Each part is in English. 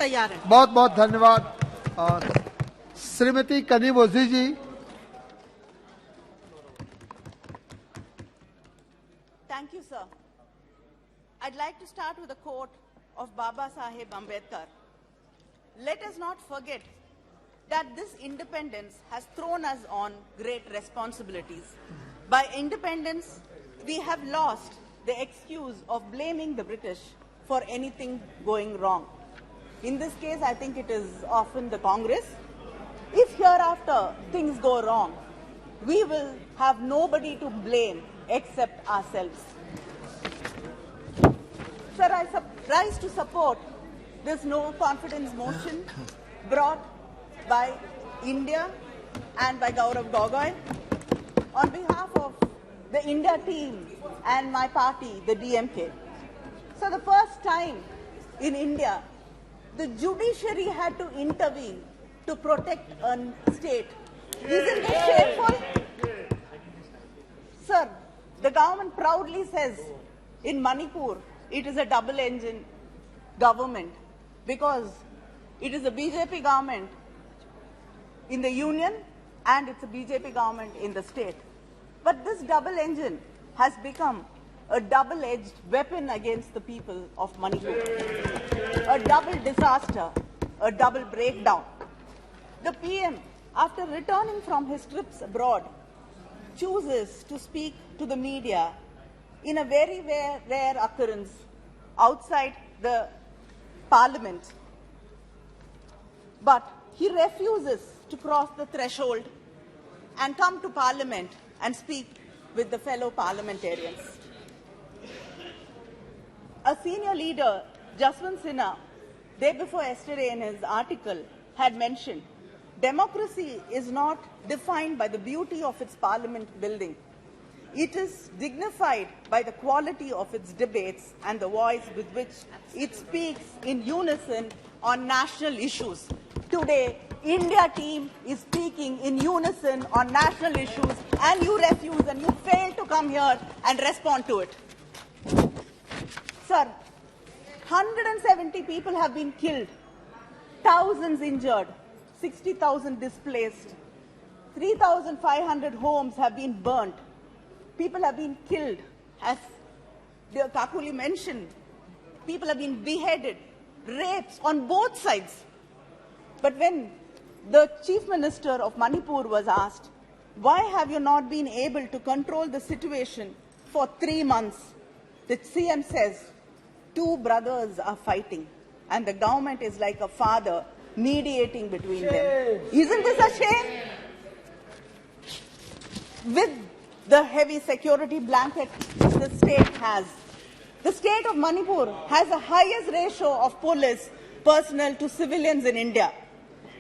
तैयार हैं। बहुत बहुत धन्यवाद श्रीमती कनिमोझी जी। Thank you, sir. I'd like to start with a quote of Baba Saheb Ambedkar. Let us not forget that this independence has thrown us on great responsibilities. By independence, we have lost the excuse of blaming the British for anything going wrong. In this case, I think it is often the Congress. If hereafter things go wrong, we will have nobody to blame except ourselves. Sir, I rise to support this no confidence motion brought by India and by govt. On behalf of the India team and my party, the DMK. So the first time in India, the judiciary had to intervene to protect a state. Isn't this shameful? Sir, the government proudly says in Manipur it is a double-engine government because it is a BJP government in the union and it's a BJP government in the state. But this double engine has become a double-edged weapon against the people of Manipur. A double disaster, a double breakdown. The PM, after returning from his trips abroad, chooses to speak to the media in a very rare occurrence outside the parliament. But he refuses to cross the threshold and come to parliament and speak with the fellow parliamentarians. A senior leader, Jaswant Sinha, day before yesterday in his article had mentioned, democracy is not defined by the beauty of its parliament building. It is dignified by the quality of its debates and the voice with which it speaks in unison on national issues. Today, India team is speaking in unison on national issues and you refuse and you fail to come here and respond to it. Sir, 170 people have been killed, thousands injured, 60,000 displaced, 3,500 homes have been burnt, people have been killed, as Kakuli mentioned, people have been beheaded, rapes on both sides. But when the Chief Minister of Manipur was asked, why have you not been able to control the situation for 3 months? The CM says, 2 brothers are fighting and the government is like a father mediating between them. Isn't this a shame? With the heavy security blanket the state has, the state of Manipur has the highest ratio of police personnel to civilians in India.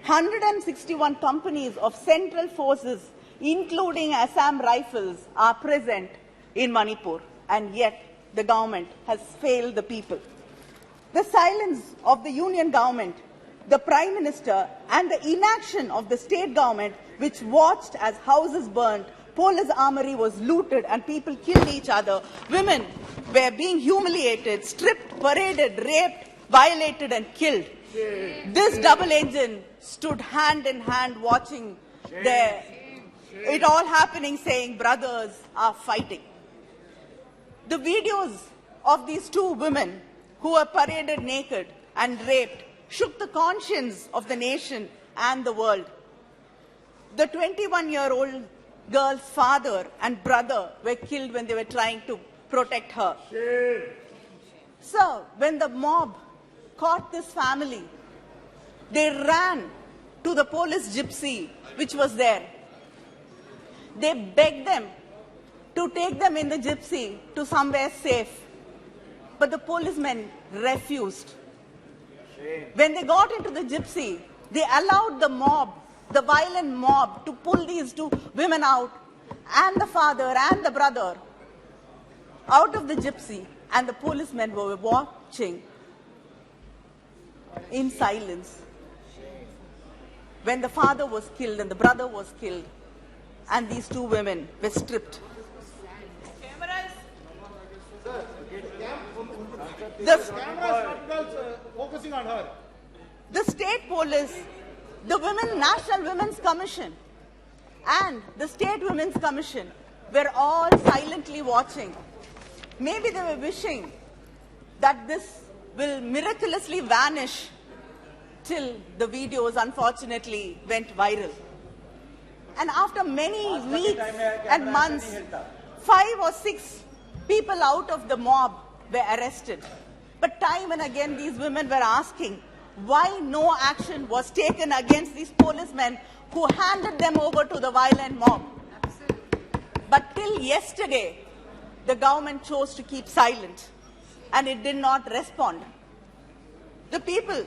161 companies of central forces, including Assam Rifles, are present in Manipur, and yet the government has failed the people. The silence of the union government, the Prime Minister, and the inaction of the state government, which watched as houses burned, police armory was looted, and people killed each other. Women were being humiliated, stripped, paraded, raped, violated, and killed. This double engine stood hand in hand watching it all happening, saying brothers are fighting. The videos of these 2 women who were paraded naked and raped shook the conscience of the nation and the world. The 21-year-old girl's father and brother were killed when they were trying to protect her. So, when the mob caught this family, they ran to the police gypsy which was there. They begged them to take them in the gypsy to somewhere safe. But the policemen refused. When they got into the gypsy, they allowed the mob, the violent mob, to pull these 2 women out, and the father and the brother, out of the gypsy, and the policemen were watching in silence. When the father was killed and the brother was killed, and these 2 women were stripped. The camera is not focusing on her. state police, the National Women's Commission, and the State Women's Commission were all silently watching. Maybe they were wishing that this will miraculously vanish till the videos unfortunately went viral. And after many weeks and months, 5 or 6 people out of the mob were arrested. But time and again these women were asking why no action was taken against these policemen who handed them over to the violent mob. But till yesterday, the government chose to keep silent and it did not respond. The people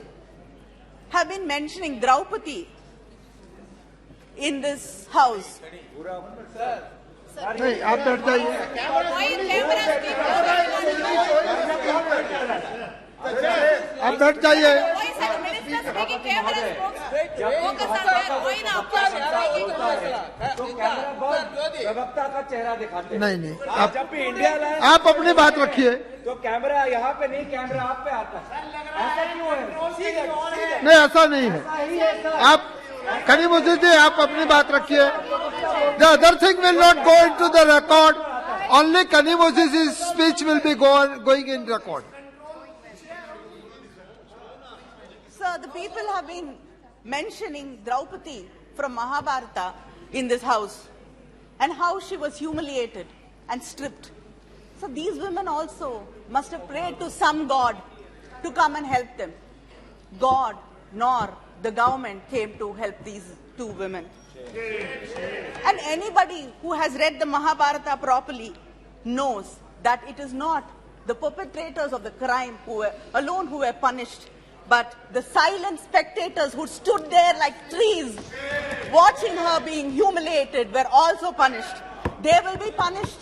have been mentioning Draupadi in this house. नहीं आप बैठ जाइए आप बैठ जाइए नहीं नहीं आप अपनी बात रखिए तो कैमरा यहाँ पे नहीं, कैमरा आप पे आता है, ऐसा क्यों है? नहीं ऐसा नहीं है आप कनीमोझी जी आप अपनी बात रखिए The other thing will not go into the record. Only Kanimozhi's speech will be going in record. Sir, the people have been mentioning Draupadi from Mahabharata in this house and how she was humiliated and stripped. So these women also must have prayed to some god to come and help them. God nor the government came to help these two women. And anybody who has read the Mahabharata properly knows that it is not the perpetrators of the crime who were punished, but the silent spectators who stood there like trees watching her being humiliated were also punished. They will be punished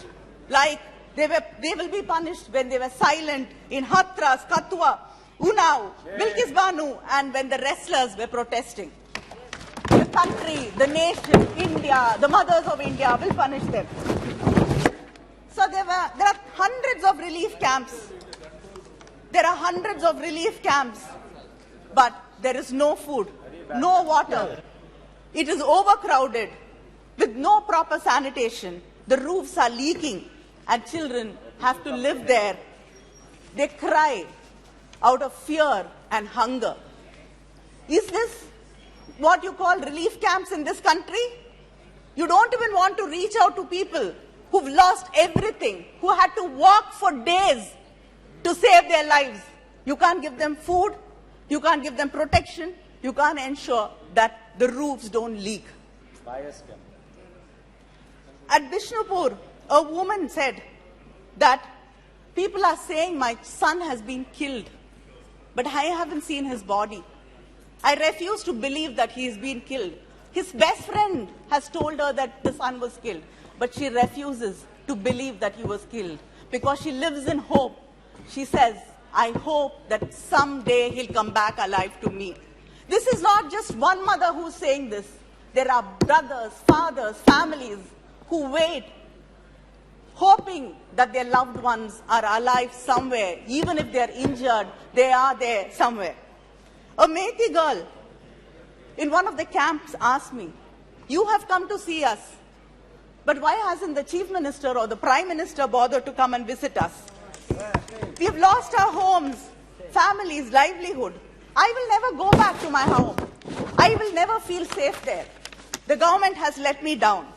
like they will be punished when they were silent in Hathras, Kathua, Unnao, Bilkis Banu, and when the wrestlers were protesting. The country, the nation, India, the mothers of India will punish them. So there are hundreds of relief camps. There are hundreds of relief camps, but there is no food, no water. It is overcrowded with no proper sanitation. The roofs are leaking and children have to live there. They cry out of fear and hunger. Is this what you call relief camps in this country? You don't even want to reach out to people who've lost everything, who had to walk for days to save their lives. You can't give them food, you can't give them protection, you can't ensure that the roofs don't leak. At Bishnupur, a woman said that people are saying my son has been killed, but I haven't seen his body. I refuse to believe that he is being killed. His best friend has told her that the son was killed, but she refuses to believe that he was killed because she lives in hope. She says, I hope that someday he'll come back alive to me. This is not just one mother who's saying this. There are brothers, fathers, families who wait, hoping that their loved ones are alive somewhere. Even if they're injured, they are there somewhere. A Methi girl in one of the camps asked me, you have come to see us, but why hasn't the Chief Minister or the Prime Minister bothered to come and visit us? We have lost our homes, families, livelihood. I will never go back to my home. I will never feel safe there. The government has let me down.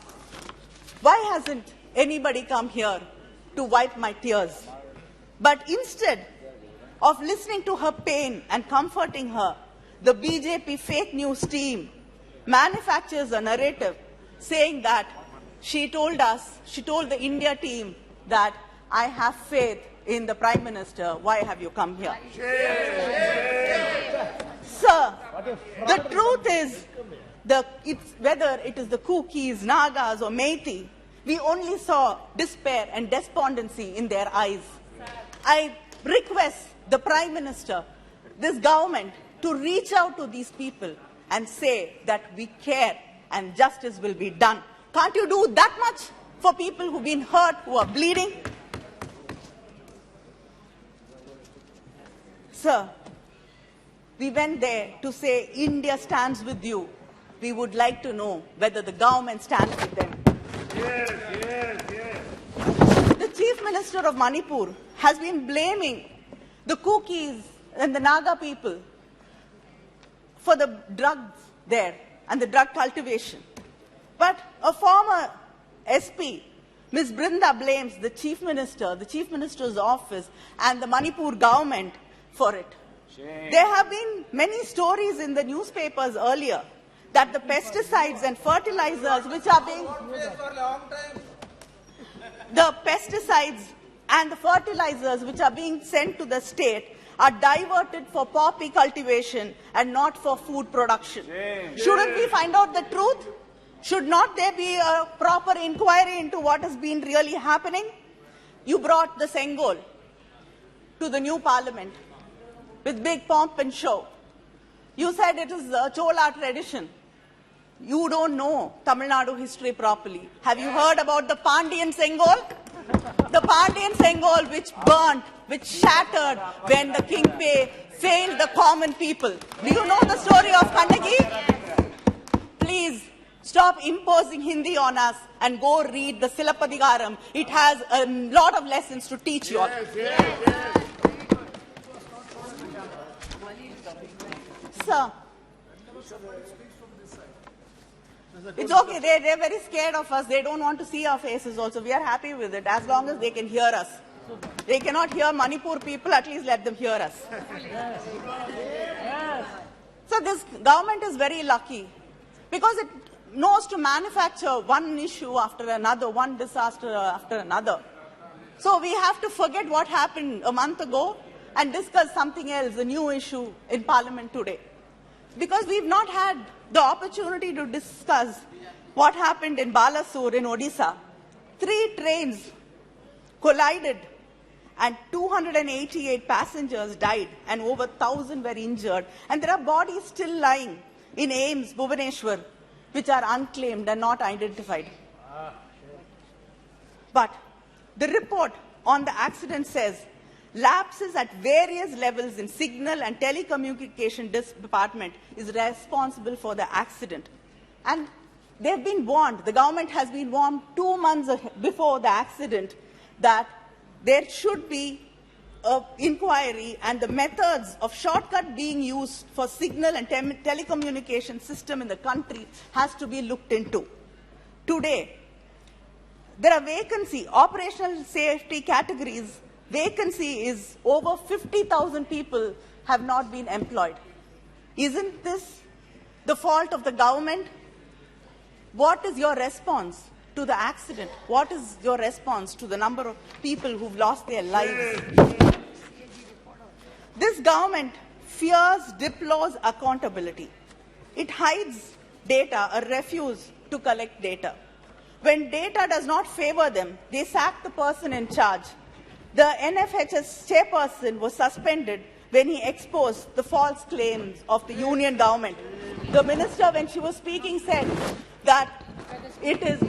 Why hasn't anybody come here to wipe my tears? But instead of listening to her pain and comforting her, the BJP fake news team manufactures a narrative saying that she told the India team that I have faith in the Prime Minister. Why have you come here? Sir, the truth is, whether it is the Kukis, Nagas or Methi, we only saw despair and despondency in their eyes. I request the Prime Minister, this government, to reach out to these people and say that we care and justice will be done. Can't you do that much for people who've been hurt, who are bleeding? Sir, we went there to say India stands with you. We would like to know whether the government stands with them. The Chief Minister of Manipur has been blaming the Kukis and the Naga people for the drugs there and the drug cultivation. But a former SP, Ms. Brinda, blames the Chief Minister, the Chief Minister's office, and the Manipur government for it. There have been many stories in the newspapers earlier that the pesticides and fertilizers which are being sent to the state are diverted for poppy cultivation and not for food production. Shouldn't we find out the truth? Should not there be a proper inquiry into what has been really happening? You brought the Sengol to the new parliament with big pomp and show. You said it is a Chola tradition. You don't know Tamil Nadu history properly. Have you heard about the Pandian Sengol? The Pandian Sengol which burnt, which shattered when the Kingpay failed the common people. Do you know the story of Kannagi? Please stop imposing Hindi on us and go read the Silappadigaram. It has a lot of lessons to teach you all. Sir, it's okay. They're very scared of us. They don't want to see our faces also. We are happy with it as long as they can hear us. They cannot hear Manipur people, at least let them hear us. So this government is very lucky because it knows to manufacture one issue after another, one disaster after another. So we have to forget what happened a month ago and discuss something else, a new issue in Parliament today. Because we've not had the opportunity to discuss what happened in Balasore in Odisha. 3 trains collided and 288 passengers died and over 1,000 were injured. And there are bodies still lying in Ames, Bhubaneswar, which are unclaimed and not identified. But the report on the accident says lapses at various levels in signal and telecommunication department is responsible for the accident. And they've been warned, the government has been warned 2 months before the accident that there should be an inquiry and the methods of shortcut being used for signal and telecommunication system in the country has to be looked into. Today, there are vacancy, operational safety categories. Vacancy is over 50,000 people have not been employed. Isn't this the fault of the government? What is your response to the accident? What is your response to the number of people who've lost their lives? This government fears, deplores accountability. It hides data or refuses to collect data. When data does not favor them, they sack the person in charge. The NFHS chairperson was suspended when he exposed the false claims of the union government. The minister, when she was speaking, said that it is,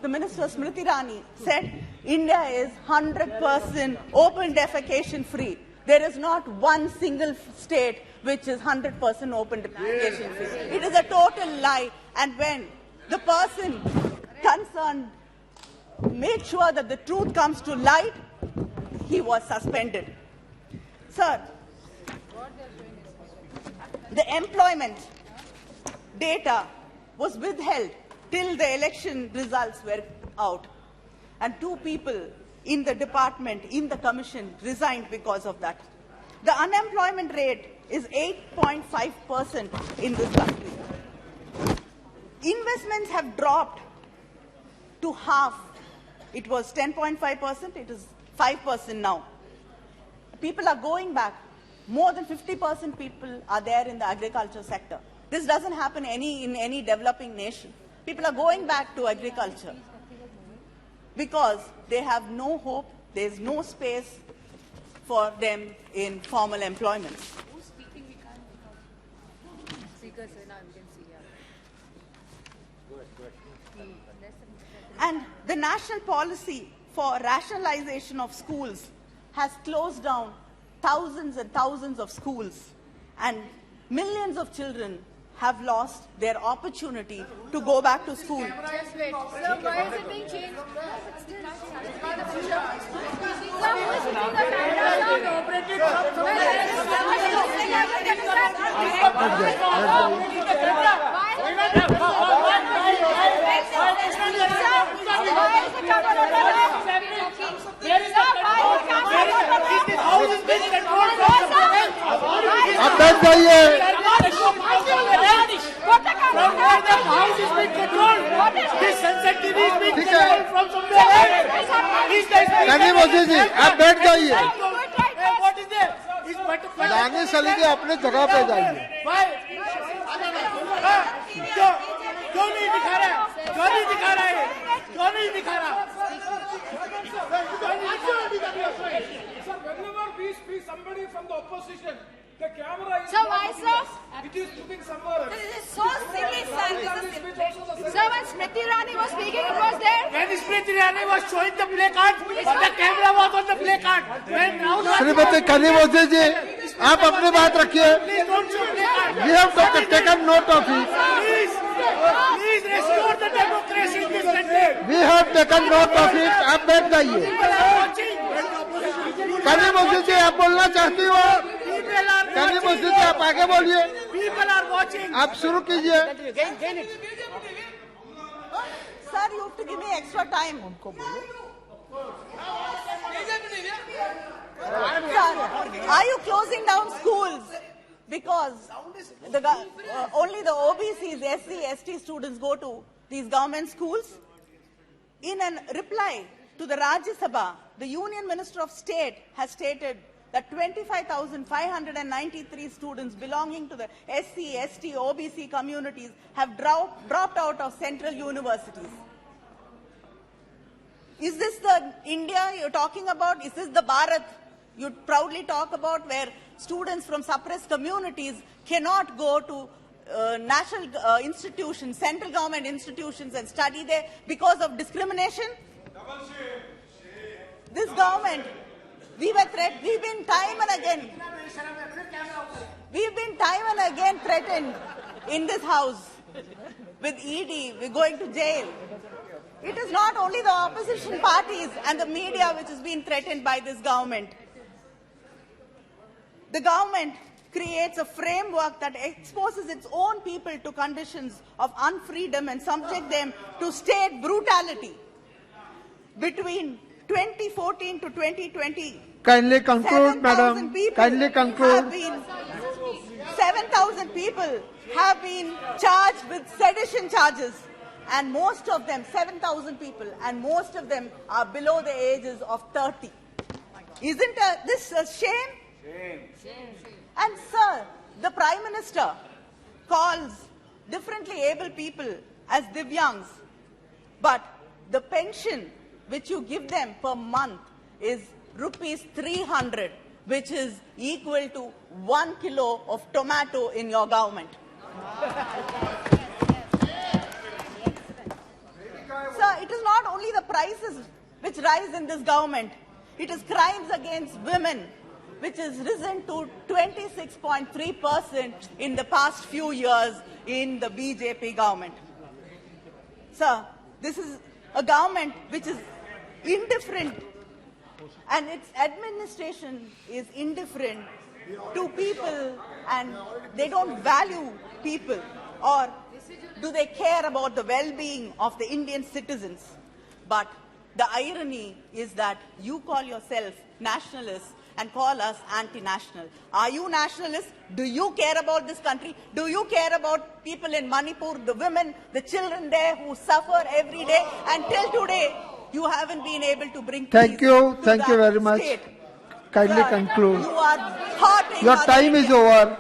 the minister Smriti Irani said India is 100% open defecation free. There is not one single state which is 100% open defecation free. It is a total lie. And when the person concerned made sure that the truth comes to light, he was suspended. Sir, the employment data was withheld till the election results were out. And 2 people in the department, in the commission, resigned because of that. The unemployment rate is 8.5% in this country. Investments have dropped to half. It was 10.5%, it is 5% now. People are going back. More than 50% people are there in the agriculture sector. This doesn't happen in any developing nation. People are going back to agriculture because they have no hope, there is no space for them in formal employment. Who's speaking? We can't. Speakers, now we can see. And the national policy for rationalization of schools has closed down thousands and thousands of schools, and millions of children have lost their opportunity to go back to school. Just wait. Sir, why is it being changed? Sir, who is putting the आप बैठ जाइए। कनिमोझी जी आप बैठ जाइए। दानिश अली जी अपने जगह पे जाइए। क्यों नहीं दिखा रहा है? क्यों नहीं दिखा रहा है? क्यों नहीं दिखा रहा? Sir, whenever we speak somebody from the opposition, the camera is. Sir, why, sir? It is looking somewhere. This is so silly, sir. Sir, when Smriti Irani was speaking, it was there. When Smriti Irani was showing the play card, the camera was on the play card. When now Shrimati Kanimozhi जी आप अपनी बात रखिए। please don't show play card. We have taken note of it. Please restore the democracy in this country. We have taken note of it. आप बैठ जाइए। People are watching. Kanimozhi जी आप बोलना चाहती हो? People are कनिमोझी जी आप आगे बोलिए। People are watching. आप शुरू कीजिए। Sir, you have to give me extra time. Sir, are you closing down schools? Because only the OBCs, SC, ST students go to these government schools. In a reply to the Rajya Sabha, the Union Minister of State has stated that 25,593 students belonging to the SC, ST, OBC communities have dropped out of central universities. Is this the India you're talking about? Is this the Bharat you proudly talk about, where students from suppressed communities cannot go to national institutions, central government institutions and study there because of discrimination? This government, we've been time and again threatened in this house with ED, we're going to jail. It is not only the opposition parties and the media which is being threatened by this government. The government creates a framework that exposes its own people to conditions of unfreedom and subject them to state brutality. Between 2014 to 2020, Kindly conclude, madam. Kindly conclude. 7,000 people have been charged with sedition charges, and most of them, 7,000 people, and most of them are below the ages of 30. Isn't this a shame? And sir, the Prime Minister calls differently able people as Divyangs, but the pension which you give them per month is rupees 300, which is equal to 1 kilo of tomato in your government. Sir, it is not only the prices which rise in this government, it is crimes against women, which has risen to 26.3% in the past few years in the BJP government. Sir, this is a government which is indifferent, and its administration is indifferent to people, and they don't value people, or do they care about the well-being of the Indian citizens? But the irony is that you call yourself nationalists and call us anti-national. Are you nationalists? Do you care about this country? Do you care about people in Manipur, the women, the children there who suffer every day? Until today, you haven't been able to bring peace. Thank you. To Thank you very much. state. Kindly Sir, conclude. You are hurting Your Mother time is India. over.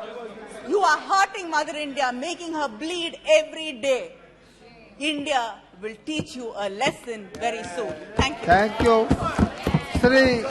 You are hurting Mother India, making her bleed every day. India will teach you a lesson very soon. Thank you. Thank you. Sri